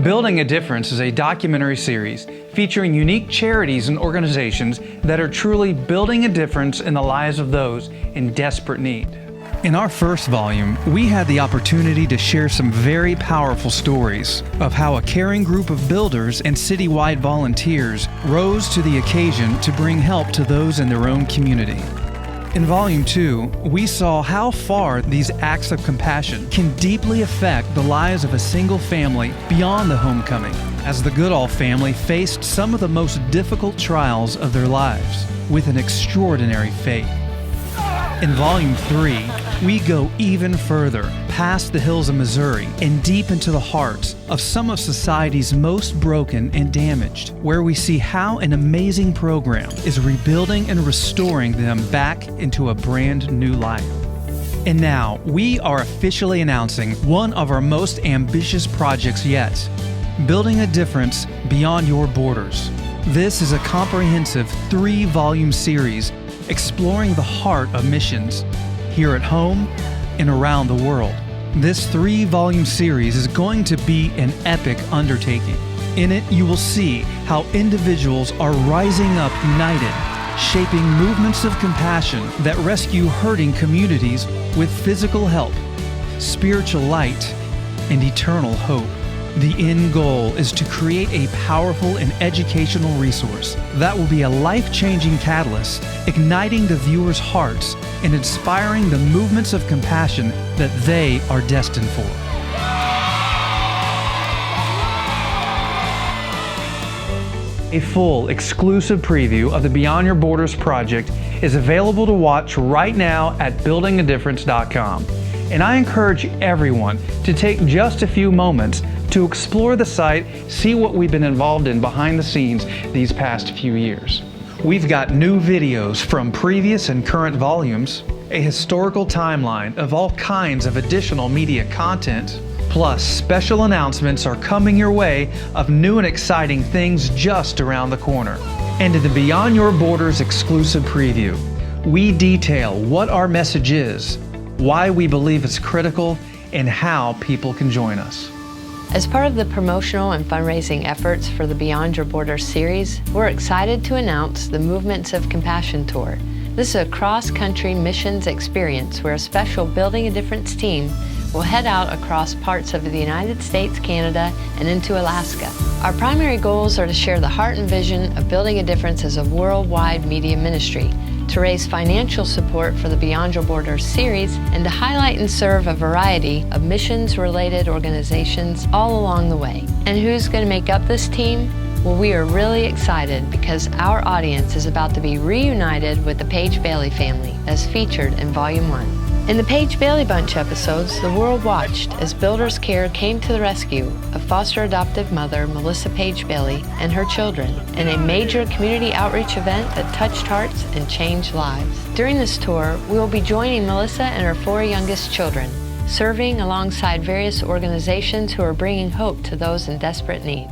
Building a Difference is a documentary series featuring unique charities and organizations that are truly building a difference in the lives of those in desperate need. In our first volume, we had the opportunity to share some very powerful stories of how a caring group of builders and citywide volunteers rose to the occasion to bring help to those in their own community. In Volume 2, we saw how far these acts of compassion can deeply affect the lives of a single family beyond the homecoming, as the Goodall family faced some of the most difficult trials of their lives with an extraordinary faith. In Volume 3, we go even further, past the hills of Missouri and deep into the hearts of some of society's most broken and damaged, where we see how an amazing program is rebuilding and restoring them back into a brand new life. And now, we are officially announcing one of our most ambitious projects yet, Building a Difference Beyond Your Borders. This is a comprehensive 3-volume series exploring the heart of missions here at home and around the world. This 3-volume series is going to be an epic undertaking. In it, you will see how individuals are rising up united, shaping movements of compassion that rescue hurting communities with physical help, spiritual light, and eternal hope. The end goal is to create a powerful and educational resource that will be a life-changing catalyst, igniting the viewers' hearts and inspiring the movements of compassion that they are destined for. A full, exclusive preview of the Beyond Your Borders project is available to watch right now at buildingadifference.com. And I encourage everyone to take just a few moments to explore the site, see what we've been involved in behind the scenes these past few years. We've got new videos from previous and current volumes, a historical timeline of all kinds of additional media content, plus special announcements are coming your way of new and exciting things just around the corner. And in the Beyond Your Borders exclusive preview, we detail what our message is, why we believe it's critical, and how people can join us. As part of the promotional and fundraising efforts for the Beyond Your Borders series, we're excited to announce the Movements of Compassion Tour. This is a cross-country missions experience where a special Building a Difference team will head out across parts of the United States, Canada, and into Alaska. Our primary goals are to share the heart and vision of Building a Difference as a worldwide media ministry, to raise financial support for the Beyond Your Borders series, and to highlight and serve a variety of missions-related organizations all along the way. And who's going to make up this team? Well, we are really excited because our audience is about to be reunited with the Page-Baile family, as featured in Volume 1. In the Page-Baile Bunch episodes, the world watched as Builders Care came to the rescue of foster adoptive mother Melissa Page-Baile and her children in a major community outreach event that touched hearts and changed lives. During this tour, we will be joining Melissa and her 4 youngest children, serving alongside various organizations who are bringing hope to those in desperate need.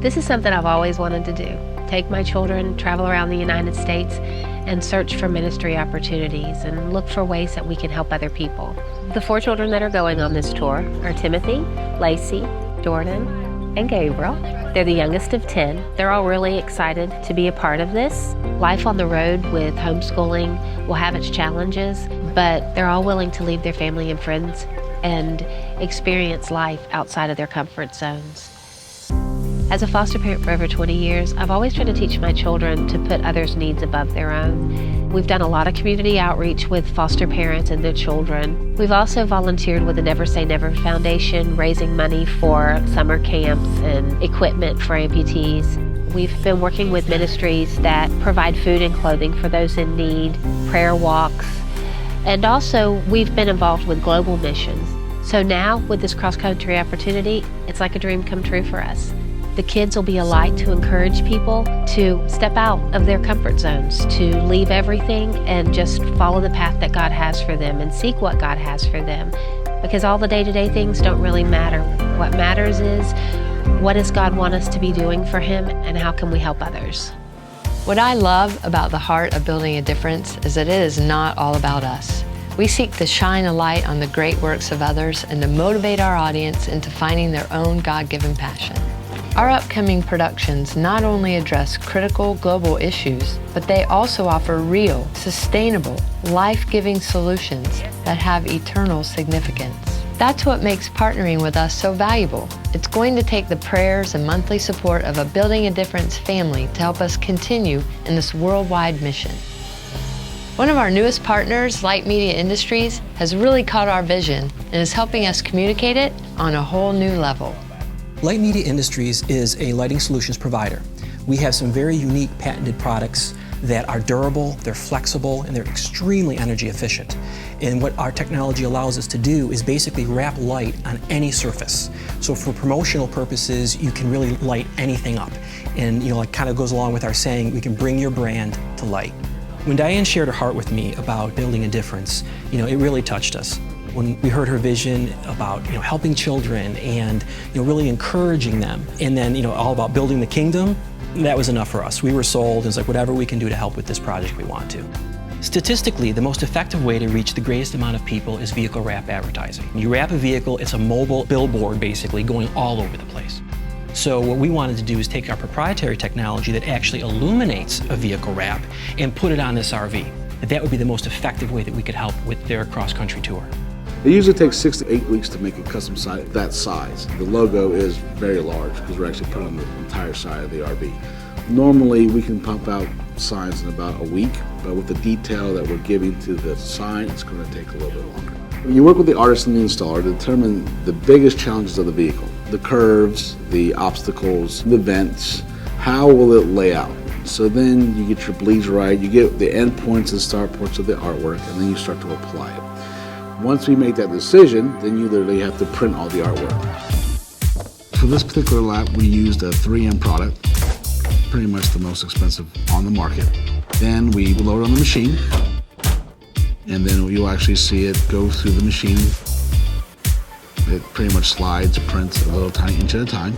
This is something I've always wanted to do. Take my children, travel around the United States, and search for ministry opportunities and look for ways that we can help other people. The 4 children that are going on this tour are Timothy, Lacey, Jordan, and Gabriel. They're the youngest of 10. They're all really excited to be a part of this. Life on the road with homeschooling will have its challenges, but they're all willing to leave their family and friends and experience life outside of their comfort zones. As a foster parent for over 20 years, I've always tried to teach my children to put others' needs above their own. We've done a lot of community outreach with foster parents and their children. We've also volunteered with the Never Say Never Foundation, raising money for summer camps and equipment for amputees. We've been working with ministries that provide food and clothing for those in need, prayer walks, and also we've been involved with global missions. So now, with this cross-country opportunity, it's like a dream come true for us. The kids will be a light to encourage people to step out of their comfort zones, to leave everything and just follow the path that God has for them and seek what God has for them. Because all the day-to-day things don't really matter. What matters is, what does God want us to be doing for Him and how can we help others? What I love about the heart of Building a Difference is that it is not all about us. We seek to shine a light on the great works of others and to motivate our audience into finding their own God-given passion. Our upcoming productions not only address critical global issues, but they also offer real, sustainable, life-giving solutions that have eternal significance. That's what makes partnering with us so valuable. It's going to take the prayers and monthly support of a Building a Difference family to help us continue in this worldwide mission. One of our newest partners, Light Media Industries, has really caught our vision and is helping us communicate it on a whole new level. Light Media Industries is a lighting solutions provider. We have some very unique patented products that are durable, they're flexible, and they're extremely energy efficient. And what our technology allows us to do is basically wrap light on any surface. So for promotional purposes, you can really light anything up. And it kind of goes along with our saying, we can bring your brand to light. When Diane shared her heart with me about building a difference, it really touched us. When we heard her vision about helping children and really encouraging them, and then all about building the kingdom, that was enough for us. We were sold. It's like whatever we can do to help with this project, we want to. Statistically, the most effective way to reach the greatest amount of people is vehicle wrap advertising. You wrap a vehicle, it's a mobile billboard basically going all over the place. So what we wanted to do is take our proprietary technology that actually illuminates a vehicle wrap and put it on this RV. That would be the most effective way that we could help with their cross-country tour. It usually takes 6 to 8 weeks to make a custom side that size. The logo is very large because we're actually putting on the entire side of the RV. Normally we can pump out signs in about a week, but with the detail that we're giving to the sign, it's going to take a little bit longer. When you work with the artist and the installer to determine the biggest challenges of the vehicle, the curves, the obstacles, the vents, how will it lay out? So then you get your bleeds right, you get the end points and start points of the artwork, and then you start to apply it. Once we make that decision, then you literally have to print all the artwork. For this particular lap, we used a 3M product, pretty much the most expensive on the market. Then we load it on the machine, and then you'll actually see it go through the machine. It pretty much slides, prints a little tiny inch at a time.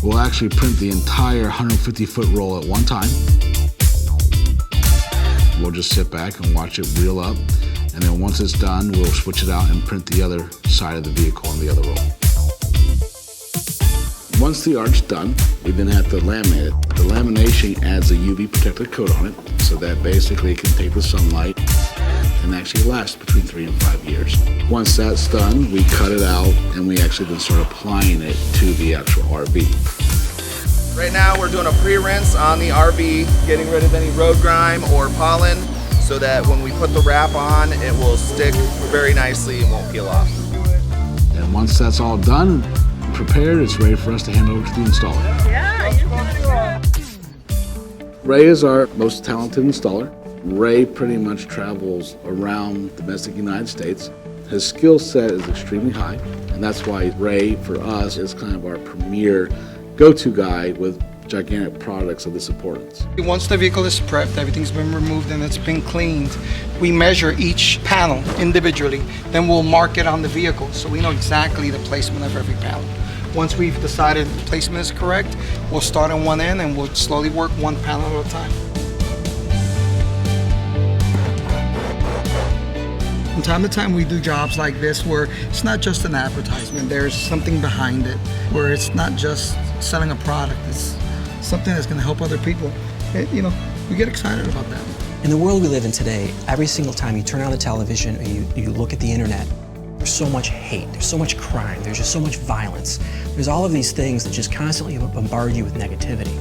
We'll actually print the entire 150-foot roll at one time. We'll just sit back and watch it reel up, and then once it's done, we'll switch it out and print the other side of the vehicle on the other roll. Once the art's done, we then have to laminate it. The lamination adds a UV protective coat on it, so that basically it can take the sunlight and actually last between 3 and 5 years. Once that's done, we cut it out and we actually then start applying it to the actual RV. Right now we're doing a pre-rinse on the RV, getting rid of any road grime or pollen so that when we put the wrap on, it will stick very nicely and won't peel off. And once that's all done, prepared, it's ready for us to hand over to the installer. Ray is our most talented installer. Ray pretty much travels around domestic United States. His skill set is extremely high, and that's why Ray, for us, is kind of our premier go-to guy with gigantic products of this importance. Once the vehicle is prepped, everything's been removed and it's been cleaned, we measure each panel individually, then we'll mark it on the vehicle so we know exactly the placement of every panel. Once we've decided the placement is correct, we'll start on one end and we'll slowly work one panel at a time. From time to time we do jobs like this where it's not just an advertisement, there's something behind it, where it's not just selling a product, it's something that's going to help other people. We get excited about that. In the world we live in today, every single time you turn on the television or you look at the internet, there's so much hate, there's so much crime, there's just so much violence. There's all of these things that just constantly bombard you with negativity.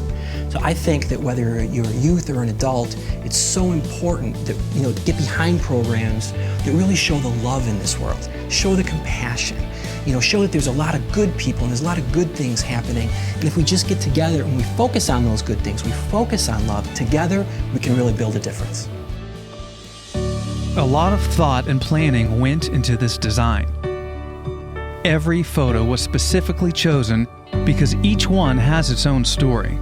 So I think that whether you're a youth or an adult, it's so important that to get behind programs that really show the love in this world, show the compassion, show that there's a lot of good people and there's a lot of good things happening. And if we just get together and we focus on those good things, we focus on love, together we can really build a difference. A lot of thought and planning went into this design. Every photo was specifically chosen because each one has its own story.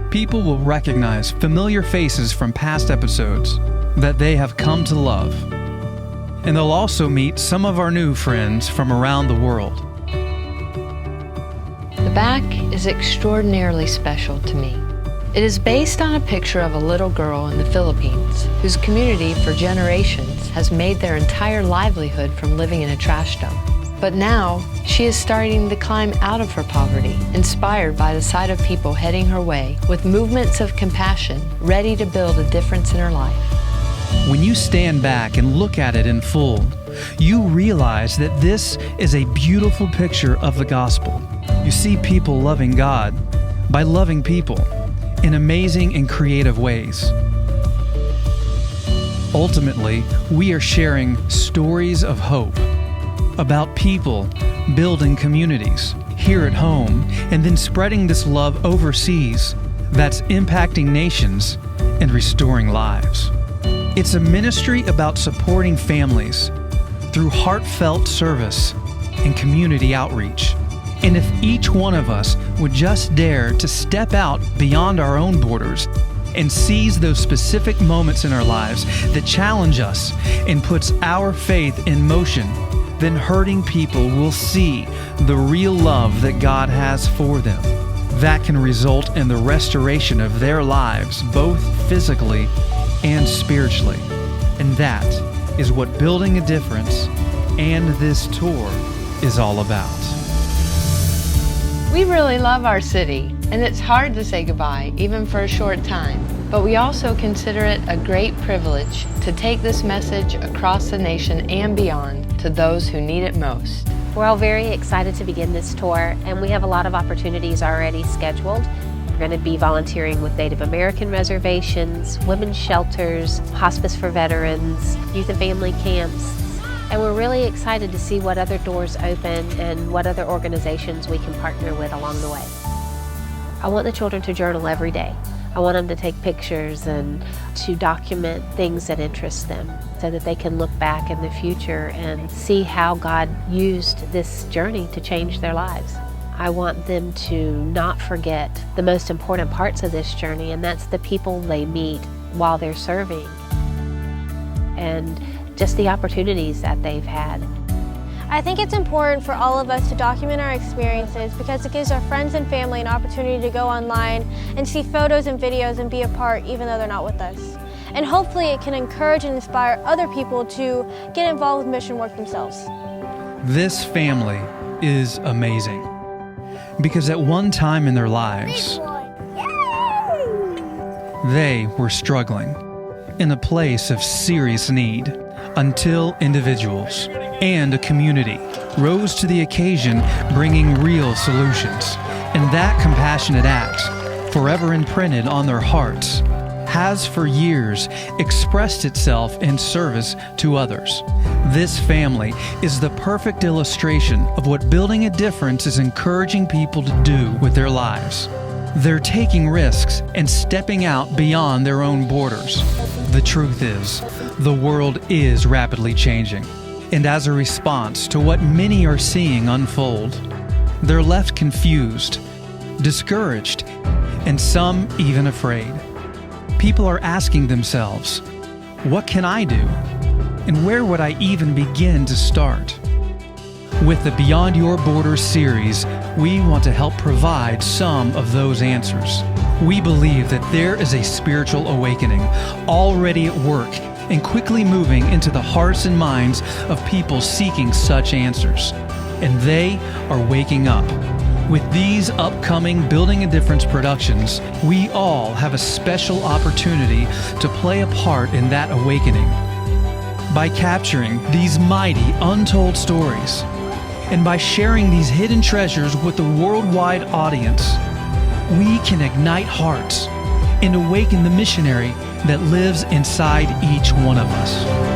People will recognize familiar faces from past episodes that they have come to love. And they'll also meet some of our new friends from around the world. The back is extraordinarily special to me. It is based on a picture of a little girl in the Philippines whose community for generations has made their entire livelihood from living in a trash dump. But now, she is starting to climb out of her poverty, inspired by the sight of people heading her way with movements of compassion, ready to build a difference in her life. When you stand back and look at it in full, you realize that this is a beautiful picture of the gospel. You see people loving God by loving people in amazing and creative ways. Ultimately, we are sharing stories of hope about people building communities here at home and then spreading this love overseas that's impacting nations and restoring lives. It's a ministry about supporting families through heartfelt service and community outreach. And if each one of us would just dare to step out beyond our own borders and seize those specific moments in our lives that challenge us and puts our faith in motion, then hurting people will see the real love that God has for them. That can result in the restoration of their lives, both physically and spiritually. And that is what Building a Difference and this tour is all about. We really love our city, and it's hard to say goodbye, even for a short time. But we also consider it a great privilege to take this message across the nation and beyond to those who need it most. We're all very excited to begin this tour, and we have a lot of opportunities already scheduled. We're going to be volunteering with Native American reservations, women's shelters, hospice for veterans, youth and family camps. And we're really excited to see what other doors open and what other organizations we can partner with along the way. I want the children to journal every day. I want them to take pictures and to document things that interest them so that they can look back in the future and see how God used this journey to change their lives. I want them to not forget the most important parts of this journey, and that's the people they meet while they're serving and just the opportunities that they've had. I think it's important for all of us to document our experiences because it gives our friends and family an opportunity to go online and see photos and videos and be a part even though they're not with us. And hopefully it can encourage and inspire other people to get involved with mission work themselves. This family is amazing because at one time in their lives, they were struggling in a place of serious need until individuals and a community rose to the occasion, bringing real solutions. And that compassionate act, forever imprinted on their hearts, has for years expressed itself in service to others. This family is the perfect illustration of what Building a Difference is encouraging people to do with their lives. They're taking risks and stepping out beyond their own borders. The truth is, the world is rapidly changing. And as a response to what many are seeing unfold, they're left confused, discouraged, and some even afraid. People are asking themselves, what can I do? And where would I even begin to start? With the Beyond Your Borders series, we want to help provide some of those answers. We believe that there is a spiritual awakening already at work and quickly moving into the hearts and minds of people seeking such answers. And they are waking up. With these upcoming Building a Difference productions, we all have a special opportunity to play a part in that awakening. By capturing these mighty, untold stories, and by sharing these hidden treasures with the worldwide audience, we can ignite hearts and awaken the missionary that lives inside each one of us.